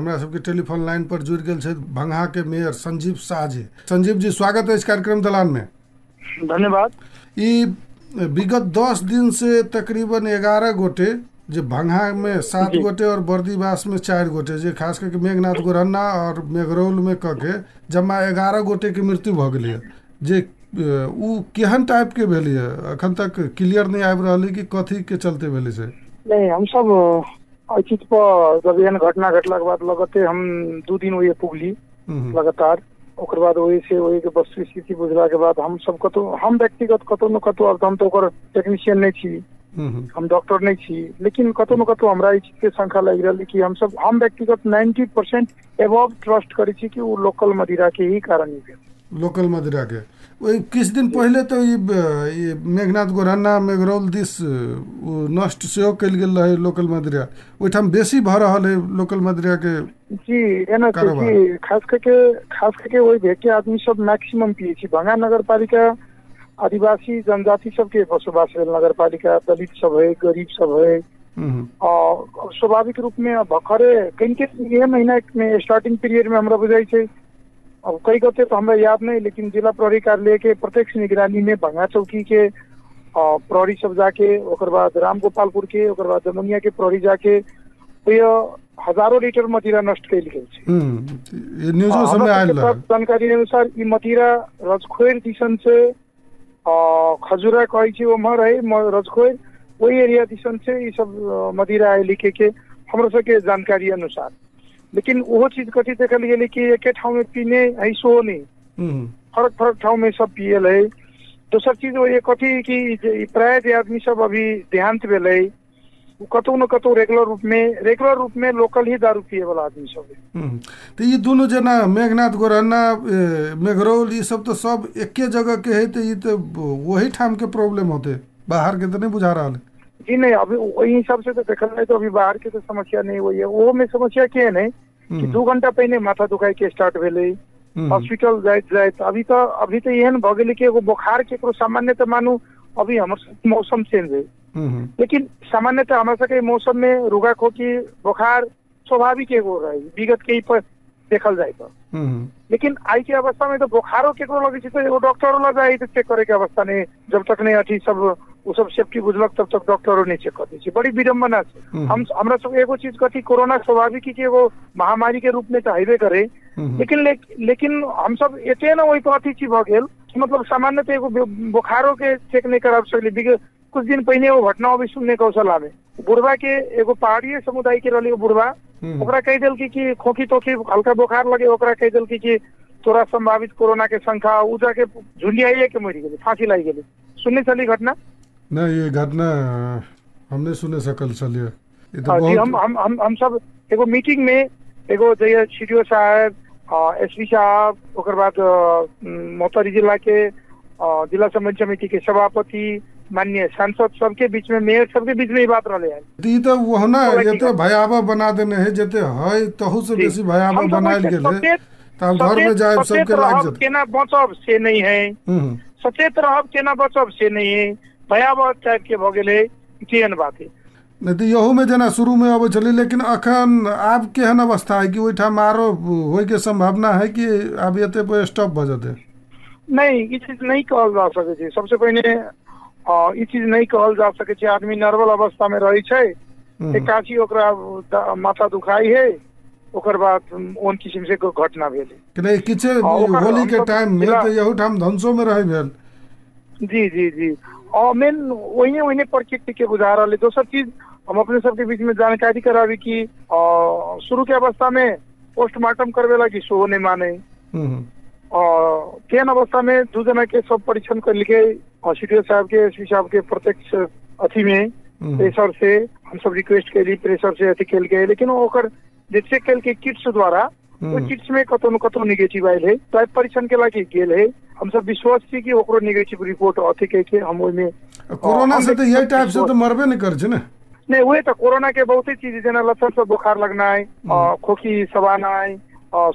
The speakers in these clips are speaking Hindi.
हमरा सबके टेलीफोन लाइन पर जुड़ गेल छै भंगहा के मेयर संजीव शाह जी। संजीव जी, स्वागत है इस कार्यक्रम दलान में। धन्यवाद। ई विगत 10 दिन से तकरीबन 11 गोटे, जो भंगहा में 7 गोटे और बर्दीवास में 4 गोटे, जो खास करके मेघनाथ गोरन्ना और मेघरौल में कके जमा 11 गोटे के मृत्यु भ गेलै। जे उ केहन टाइप के भेलै, अखन तक क्लियर नहीं आबि रहलै कि कथी के चलते भेलै से। नहीं, हम सब एहि चीज पर जब एहन घटना घटला के बाद लगते हम 2 दिन वही पुगली लगातार। ओकर बाद वही से वही के वस्तु स्थिति बुझला के बाद हम सब कतो, हम व्यक्तिगत कतो न कतो, अब हम तो ओकर टेक्नीशियन नहीं छी, हम डॉक्टर नहीं छी, लेकिन कतो न कतो हमरा ई चीज के शंका लग रही कि हम व्यक्तिगत 90% एबव ट्रस्ट करी छी कि वो लोकल मदिरा के ही कारण ही भेल। लोकल मदिरा के वही किस दिन पहले तो ये मेघनाथ गोरन्ना मेघरौल दिस नष्ट सेहो कल गेल रहे लोकल मदिरा, ओहिठाम बेसी भ रहल है लोकल मदिरा के। जी एना कि खास करके वही भेटे आदमी सब मैक्सिमम पिए छी। भंगा नगर पालिका आदिवासी जनजाति सबके बसोबास नगर पालिका, दलित सब है, गरीब सब है, और स्वाभाविक रूप में भखरे कहीं ये महीना में स्टार्टिंग पीरियड में हमरा बुझाई छे, अब कई गते तो हमरा याद नहीं, लेकिन जिला प्रहरी कार्यालय के प्रत्यक्ष निगरानी में भंगा चौकी के प्रहरी सब जाके, ओकर बाद राम गोपालपुर के, ओकर बाद जमुनिया के प्रहरी जाके हजारों लीटर मदिरा नष्ट कैल गेल छे। ये न्यूज़ो सब में आयल रहा। जानकारी अनुसार ई मदिरा रजखोर दिसन से खजुरा कही छे उमर है रजखोर, वही एरिया दिसन से ई सब मदिरा है लिखे के हमरा सबके जानकारी अनुसार। लेकिन वो चीज कथी देखल गेलै कि एक ठाव में पीने ऐसो नहीं, फरक फरक ठाव में सब पियल है। दोसर चीज वो ये कथी कि प्राय जे आदमी सब अभी देहांत भेलै, कतौ न कतौ रेगुलर रूप में लोकल ही दारू पिए वाला आदमी सब है। तो ये दोनों जना मेघनाथ गोरन्ना मेघरौल ये सब तो सब एके जगह के है, तो ये तो वही ठाम के प्रॉब्लम होते, बाहर के तो नहीं बुझा रहा है। जी नहीं, अभी वही हिसाब से तो देखल जाए तो अभी बाहर के तो समस्या नहीं हुई है। वो में समस्या क्या है कि 2 घंटा पहले माथा दुखाई के स्टार्ट भेले, हॉस्पिटल जाए अभी तो एहन भ गेलै कि एगो बुखार के सामान्य तो मानू अभी हमर मौसम चेंज है, लेकिन सामान्यतः हमारे सबके मौसम में रुगा खोखी बुखार स्वाभाविक एगो रही विगत के पर देखल जाए तो। लेकिन आई के अवस्था में तो बुखारो केकरो लगे तो एगो डॉक्टर वाला जाए तो चेक करे के अवस्था नहीं, जब तक नहीं अथी सब वो सब सेफ्टी बुझलक तब तक डॉक्टरों नहीं चेक करते छे। बड़ी विडम्बना से हमरा सब एगो चीज कथी कोरोना स्वाभाविक ही एगो महामारी के रूप में तो हेबे करे, लेकिन हम सब एते ना वही तो अथी चीज भ गेल, मतलब सामान्यतः एगो बुखारों के चेक नहीं करा सकले। कुछ दिन पहले वो घटना अभी सुनने को अवसर आवे, बुढ़वा के एगो पहाड़ीय समुदाय के रही बुढ़वा, ओकरा कह दिल कि खोखी तोखी हल्का बुखार लगे, ओकरा कह दिल कि तोरा संभावित कोरोना के शंका, उ जाके झुंडियाइए के मर गेले, फांसी लाई गेले। सुनने चली घटना? नहीं, ये घटना हमने सुने सकल चलिए। जी हम सब एगो मीटिंग में एगो जय सीडीओ साहब, एसपी साहब, ओकर बाद मोहतरी जिला के जिला समन्वय समिति के सभापति, माननीय सांसद सबके बीच में, मेयर सबके बीच में ये बात रहे है। ई तो वो ना जते भयावह बना देने है, जते है तहु से बेसी भयावह बनायल गेले, तब घर में जाए सबके लाग जते। केना बचब से नहीं है, सचेत रहब केना बचब से नहीं है, भयावह टाइप के भ गेले केहन बात है। नहीं तो यहू में जना शुरू में अब चले, लेकिन अखन आब केहन अवस्था है कि ओइठाम आरो होय के संभावना है कि आब एते पे स्टॉप भ जते? नहीं, ई चीज नहीं कहल जा सके छै। सबसे पहले ई चीज नहीं कहल जा सके छै, आदमी नॉर्मल अवस्था में रही छै, एकाची ओकरा माथा दुखाई है, ओकर बाद ओन किस्म से घटना भेले कि नहीं किछ होली के टाइम में तो यहू ठाम धनसो में रही भेल। जी जी जी, और मेन वही प्रकृति के बुझा रहा है। दोसर चीज हम अपने सबके बीच में जानकारी करावी कि शुरू के अवस्था में पोस्टमार्टम करवे लगी सो नहीं माने, और केन अवस्था में 2 जना के सब परीक्षण कर लिखे सीडीओ साहब के, एसपी साहब के प्रत्यक्ष अथी में प्रेशर से हम सब रिक्वेस्ट कैली, प्रेशर से अथी कैल गए, लेकिन ओकर जे चेक कैल के किट्स द्वारा वो किट्स में कतो न कतो नेगेटिव आयल है, तो परीक्षण के लागी गेल है। हम सब विश्वास छी कि ओकरो नेगेटिव रिपोर्ट अथी कह के हम ओइ में कोरोना से तो यही टाइप से तो मरबे नहीं कर छै ना। नहीं, वही तो कोरोना के बहुत ही चीज जना लक्षण से बुखार लगना है, खोखी सबाना है,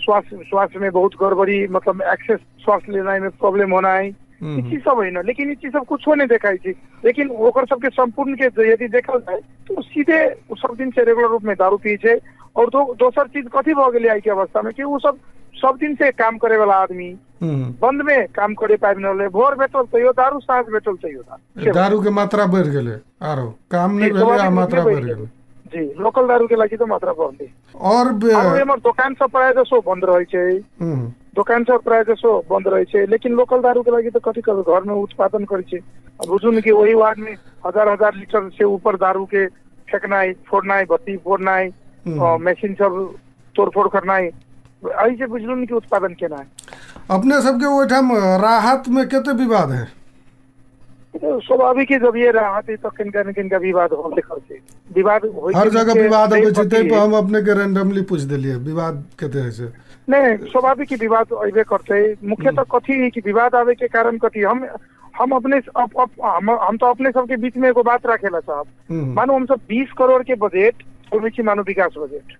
श्वास में बहुत गड़बड़ी, मतलब एक्सेस श्वास लेना में प्रॉब्लम होना है, ई चीज सब है ना। लेकिन ई चीज सब कुछ नहीं देखाई थी, लेकिन ओकर सबके संपूर्ण के यदि देखल जाए तो सीधे सब दिन से रेगुलर रूप में दारू पिए छे, और दोसर चीज कथी भ गेलै आई के अवस्था में कि उ सब दिन से काम करे वाला आदमी बंद में काम करे पाबि न रहले। भोर भेटल तैयो दारू, साँझ भेटल तैयो दारू के मात्रा बढ़ गेलै, आरो काम नहीं भेलै आ मात्रा बढ़ गेलै जी। लोकल दारू के लागि तो मात्रा बढ़ले और हमर दुकान सब प्राय जसो बंद रहे छै, दुकान सब प्राय जसो बंद रहे छै, लेकिन लोकल दारू के लागि तो कथी करबे, घर में उत्पादन करे छै। अब बुझुन कि वही वार्ड में हजार लीटर से ऊपर दारू के फेंकनाई, फोड़नाई, बत्ती फोड़नाई, मशीन सब तोड़फोड़ करनाई, एहि से बुझलुन कि उत्पादन केना है। अपने सबके ओठाम राहत में कते विवाद है? स्वाभाविक है, जब ये राहत है तो किनका विवाद हो लिखल छै, विवाद हर जगह विवाद होय छै। तै पर हम अपने के रैंडमली पूछ देलिए विवाद कते है से। नहीं, स्वाभाविक ही विवाद अबे करते। मुख्यतः कथी है कि विवाद आवे के कारण कथी, हम अपने हम तो अपने सबके बीच में एगो बात रखेला साहब। मानो हम सब 20 करोड़ के बजट होवे छै, मानो विकास बजट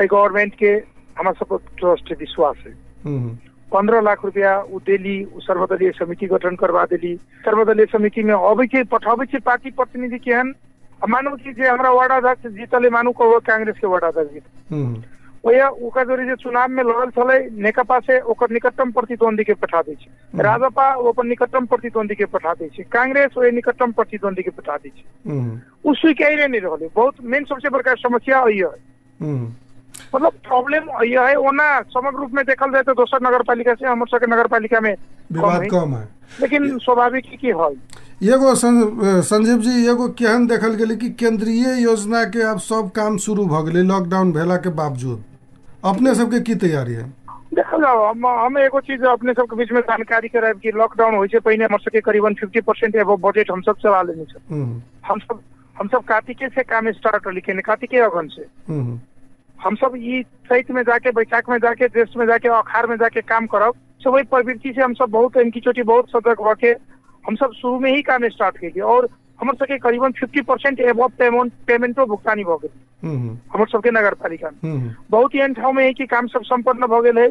गवर्नमेंट के हमारा सब ट्रस्ट विश्वास है। 15 लाख रुपया उ देली, सर्वदलीय समिति गठन करवा देली। सर्वदलीय समिति में अबै छै, पठाबै छै पार्टी प्रतिनिधि केहन, मानो कि जे हमरा वार्ड अध्यक्ष जीतले, मानो को कांग्रेस के वार्ड अध्यक्ष जीत ओया ओकर जोरी जे चुनाव में लड़ल छले नेकपा से, ओकर निकटतम प्रतिद्वंदी के पठा दै छै। राजपा ओकर निकटतम प्रतिद्वंदी के पठा दै छै, कांग्रेस ओए निकटतम प्रतिद्वंदी के पठा दै छै। उ स्वीकार्य नहीं रहले। बहुत मेन सबसे बड़का समस्या यही है, मतलब प्रॉब्लम यही है। ओना समग्र रूप में देखल जाए तो दोसर नगरपालिका से हमर सबके नगरपालिका में विवाद कम है, लेकिन स्वाभाविक की है। एगो संजीव जी, एगो केहन देखल गेलै कि केंद्रीय योजना के अब सब काम शुरू भ गेलै लॉकडाउन भेला के बावजूद, अपने सबके की तैयारी है? देखल जाओ, हम एगो चीज अपने सबके बीच में जानकारी कराब कि लॉकडाउन होय से पहिने हमर सबके करीबन 50% एबो बजट हम सब चला लेने छै। हम सब कार्तिके से काम स्टार्ट करली, कार्तिके अगन से हम सब ई चैत में जाके, बैसाख में जाके, ज्येष्ठ में जाके, अखाड़ में जाके काम करब। सब वही प्रवृत्ति से हम सब बहुत इनकी चोटी बहुत सतर्क होके हम सब शुरू में ही काम स्टार्ट किए और हमर सबके करीबन 50% एबव पेमेंटो भुगतानी भ गेल हमर सबके नगर पालिका में। बहुत एहन ठाव में है कि काम सब संपन्न भ गेल है,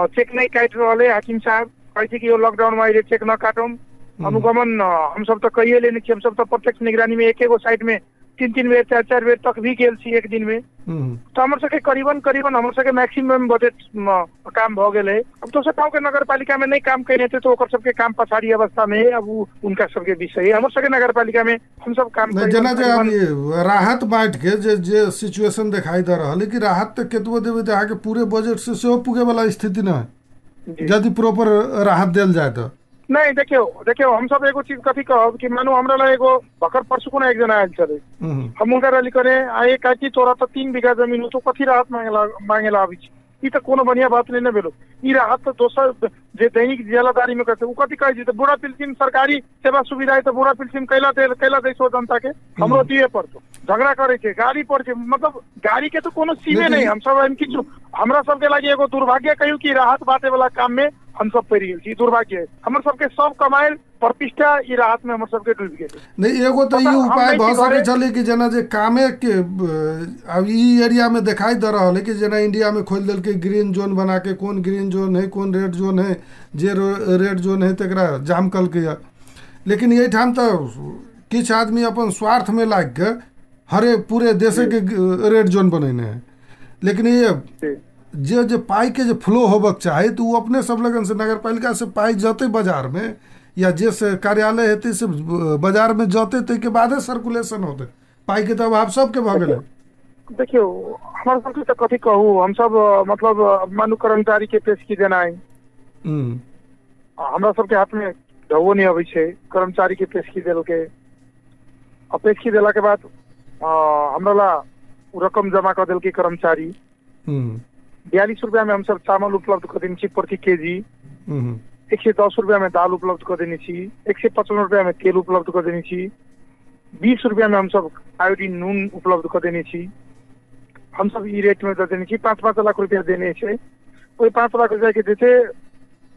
चेक नहीं काट रहे हाकिम साहब, कहै कि लॉकडाउन में चेक न काटम। अनुगमन हम सब तो कहिए लेने, हम सब तो प्रत्यक्ष निगरानी में एक साइड में 3 बेर 4 बेर तक भी गेल छी एक दिन में। तो हमर सबके करीबन हमर सबके मैक्सिमम बजट काम भ गेल है। अब दोसर गाँव के नगर पालिका में नहीं काम करे थे तो ओकर सबके काम पछाड़ी अवस्था में है। अब उनका सबके विषय है, हमर सबके नगर पालिका में हम सब काम जना जे राहत बांट के जे सिचुएशन दिखाई दे रहा है कि राहत तो केतबो देबे तो आगे पूरे बजट से सेहो पुगे वाला स्थिति न है यदि प्रॉपर राहत देल जाए तो। नहीं, देखियो हम सब एगो चीज कथी कहब कि मानो हमरा ला एगो भकर परसु को एक जना आयल चले, हम उनका रैली करे आए काकी तोरा तो 3 बीघा जमीन हो तो कथी राहत मांगेला आबी छी। ई तो कोनो बढ़िया बात नहीं भेलो। ई राहत तो दोसर जे दैनिक जिलादारी में करते उ कथी कहै छै, तो बुढ़ा पिल्सिम सरकारी सेवा सुविधा है तो बुढ़ा पिल्सिम कैला दै सो जनता के हमरो दिए पड़तो। झगड़ा करे छै, गाड़ी पर छै, मतलब गाड़ी के तो कोनो सीमे नहीं। हम सब किछु हमरा सबके लागि एगो दुर्भाग्य कहियो कि राहत बाटे वाला काम में हम सब पड़ गेल छी। दुर्भाग्य है हमर सबके सब कमाइल प्रतिष्ठा ई राहत में हमर सबके डूब गेल। नहीं, एगो तो ये उपाय भ सके छले कि जना जे कामे के अब ई एरिया में दिखाई दे रहा है कि जना इंडिया में खोल देल के ग्रीन जोन बना के, कौन ग्रीन जोन है कौन रेड जोन है, जे रेड जोन है तकरा जाम कल के। लेकिन ये ठाम तो किछ आदमी अपन स्वार्थ में लाग के हरे पूरे देश के रेड जोन बनेने है। लेकिन ये जे पाई के फ्लो होबक चाहे तो वो अपने सब लगन से नगर पालिका से पाई जते बाजार में या जे से कार्यालय हेते से बाजार में जते ते के बाद सर्कुलेशन होते पाई के तो अभाव सबके भ गेल। देखियो हमर सबके तो कथी कहू, हम सब मतलब मानु कर्मचारी के पेश की देना है, हमरा सबके हाथ में ढवो नहीं अबै छै। कर्मचारी के पेश की देल के पेश की देला के बाद हमरा ला रकम जमा कर देल के कर्मचारी 42 रुपया में हम सब चावल उपलब्ध कर देने छी प्रति केजी, 110 रुपया में दाल उपलब्ध कर देने छी, 155 रुपया में तेल उपलब्ध कर देने छी, 20 रुपया में हम सब आयोडीन नून उपलब्ध कर देने छी। हम सब ई रेट में दे देने छी। 5-5 लाख रुपया देने छै। वही 5 लाख रुपया के देते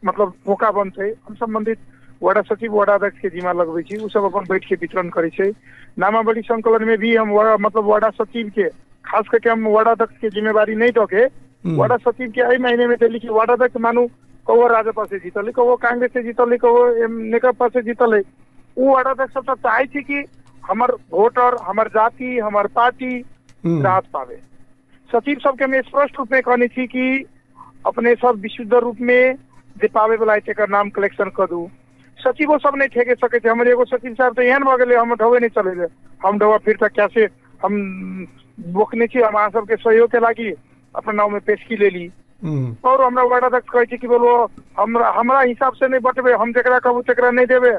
मतलब मौका बनते। हम संबंधित वार्ड सचिव वार्ड अध्यक्ष के जिम्मा लगबै छी, उ सब अपन बैठ के वितरण करे छै। नामावली संकलन में भी हम मतलब वार्ड सचिव के खास करके हम वार्ड अध्यक्ष के जिम्मेवारी नहीं दके वार्ड सचिव के आई महीने में दिल्ली की वार्ड अध्यक्ष मानू कहो राजपा से जीतल, कहो कांग्रेस से जीतल, कहो नेकपा से जीतल, वो वार्ड अध्यक्ष सब चाहे थी कि हमार वोटर, हमार जाति, हमार पार्टी राहत पावे। सचिव सबके मैं स्पष्ट रूप में कहनी थी कि अपने सब विशुद्ध रूप में जे पावे वाला है नाम कलेक्शन कर दू। सचिवो सब नहीं ठेके सके थे। हमारे एगो सचिव साहब तो एहन भगे हम ढोवे नहीं चले हम ढोवा फिर तक कैसे हम बोकने छी हम सबके सहयोग के लागी अपना नाव में पेशकी ले ली और हमरा वार्ड अध्यक्ष कहे कि बोलो हमरा हिसाब से नहीं बटबे हम जरा कहू तकरा नहीं देवे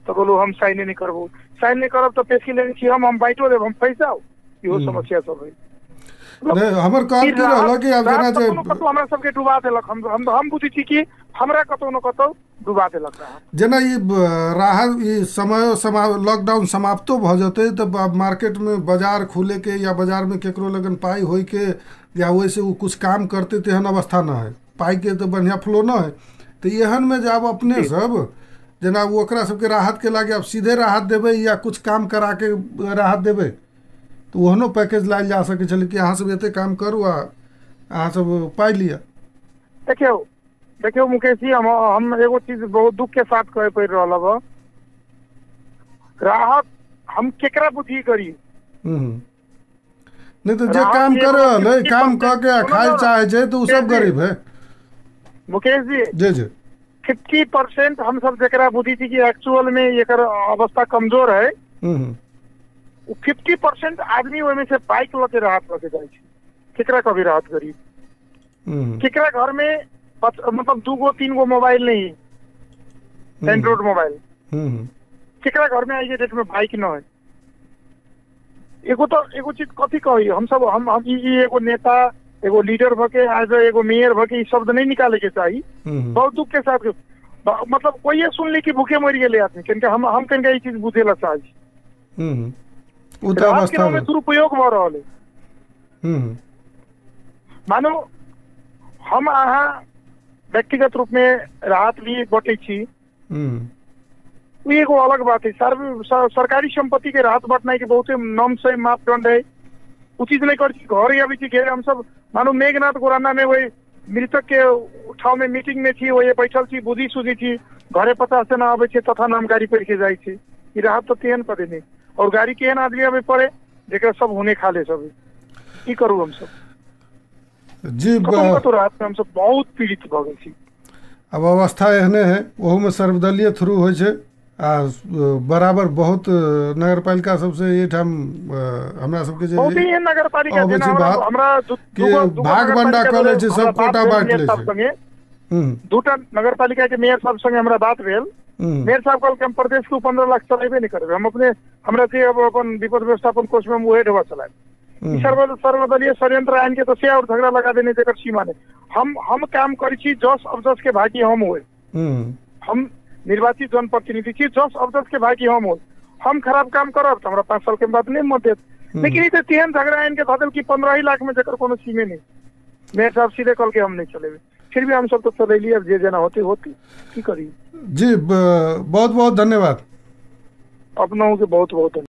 तो बोलो हम साइन नहीं करबो साइन नहीं करब तो पेशकी लेने छी हम बाइटो देब हम पैसा इहो समस्या सब है। हमर कहब की रहल कि अब जना जे हमरा सबके डुबा देलक हम बुझी छी कि हमरा कतौ न कतौ डुबा देलक जना ई राहत ई समय लॉकडाउन समाप्तो भ जते तो मार्केट में बाजार खुले के या बाजार में केकरो लगन पाई होई के या वैसे वो कुछ काम करते तेहन अवस्था न है पाई के तो बढ़िया फ्लो न है तो एहन में जब अपने सब जना वो ओकरा सबके राहत के लागे अब सीधे राहत देवे या कुछ काम करा के राहत देवे तो ओहनो पैकेज लायल जा सके छले कि अहाँ सब एते काम करू आ अहाँ सब पाई लिया। देखियो मुकेश जी हम एगो चीज बहुत दुख के साथ कहे पड़ रहा बा राहत हम केकरा बुद्धि करी नहीं तो जे काम कर रहा है काम कह के खाए चाहे जे तो सब गरीब है मुकेश जी जी 50% हम सब जरा बुद्धि थी कि एक्चुअल में ये अवस्था कमजोर है 50% आदमी में से बाइक लगे राहत लगे जाए केकरा कभी राहत करी केकरा घर में मतलब 2 गो 3 गो मोबाइल नहीं एंड्रॉइड मोबाइल केकरा घर में आज डेट में बाइक न है एगो चीज कथी कही हम सब हम एगो नेता एगो लीडर भके आज एगो मेयर भके शब्द नहीं निकाले के चाहिए बहुत दुख के साथ मतलब कोई ये सुन ली कि भूखे मर गए आदमी क्योंकि हम कहीं ये चीज बुझेला चाहिए में दुरुपयोग हो रहा है मानो हम अहाँ व्यक्तिगत रूप में राहत भी बटे छी वो एगो अलग बात है सरकारी संपत्ति के राहत बटना के बहुत नम से मापदंड है वो चीज नहीं कर घर या भी घेरे हम सब मानो मेघनाथ गोराना में वही मृतक के ठाव में मीटिंग में थी वही बैठल थी बुझी सुझी थी घरे 50 से ना आवे तथा नाम गाड़ी पड़ के जाए थे राहत तो तेहन पड़े नहीं और गाड़ी केहन आदमी अभी पड़े जरा सब होने खा ले सब की करू हम सब जी तो रात में हम सब बहुत पीड़ित भ गए। अब अवस्था एहने है वह में सर्वदलीय थ्रू हो बराबर बहुत नगरपालिका सबसे ये ठाम हमरा सबके जे बहुत ही नगरपालिका जेना हमरा भाग बंडा कर ले छै सब कोटा बांट ले छै दूटा नगरपालिका के मेयर साहब संगे हमरा बात भेल मेयर साहब कहल हम प्रदेश को 15 लाख चलेबे नहीं करबे हम अपने हमरा जे अपन विपद व्यवस्थापन कोष में वही ढवा चलाए सर्वदलीय षड्यंत्र आइन के तो से और झगड़ा लगा देने जेकर सीमा नहीं हम काम करी छी जस अवजस के भागी हम हुए हम निर्वाचित जनप्रतिनिधि छी जस अवजस के भागी हम हो हम खराब काम करब तो हमरा 5 साल के बाद नहीं मत देत लेकिन ये तेहन झगड़ा आइन के धदल की 15 लाख में जकर कोनो सीमे नहीं मेयर साहब सीधे कल के हम नहीं चलेबे फिर भी हम सब तो चलेली अब जे जना होती की करी। जी बहुत बहुत धन्यवाद अपनों के बहुत बहुत